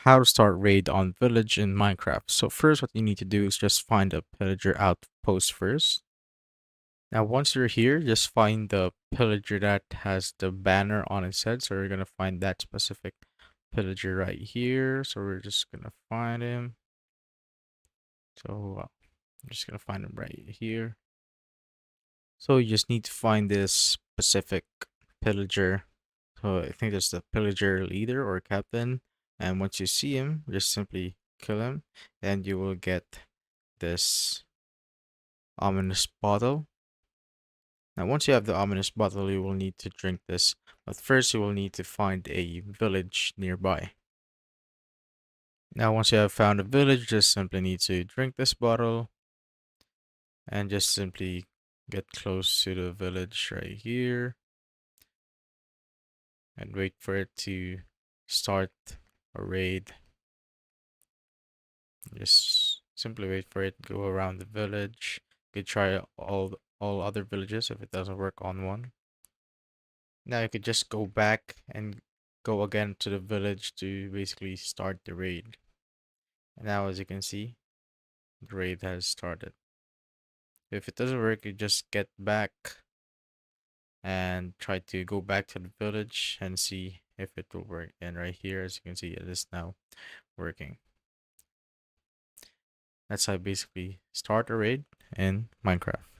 how to start raid on village in Minecraft. So first what you need to do is just find a pillager outpost first. Now once you're here, just find the pillager that has the banner on its head. So we're gonna find that specific pillager right here. So we're just gonna find him. So I'm just gonna find him right here. So you just need to find this specific pillager. So I think that's the pillager leader or captain. And once you see him, just simply kill him, and you will get this ominous bottle. Now, once you have the ominous bottle, you will need to drink this. But first, you will need to find a village nearby. Now, once you have found a village, just simply need to drink this bottle and just simply get close to the village right here and wait for it to start a raid. Just simply wait for it, go around the village. You could try all other villages if it doesn't work on one. Now you could just go back and go again to the village to basically start the raid. And now as you can see, the raid has started. If it doesn't work, you just get back and try to go back to the village and see if it will work. And right here, as you can see, it is now working. That's how I basically start a raid in Minecraft.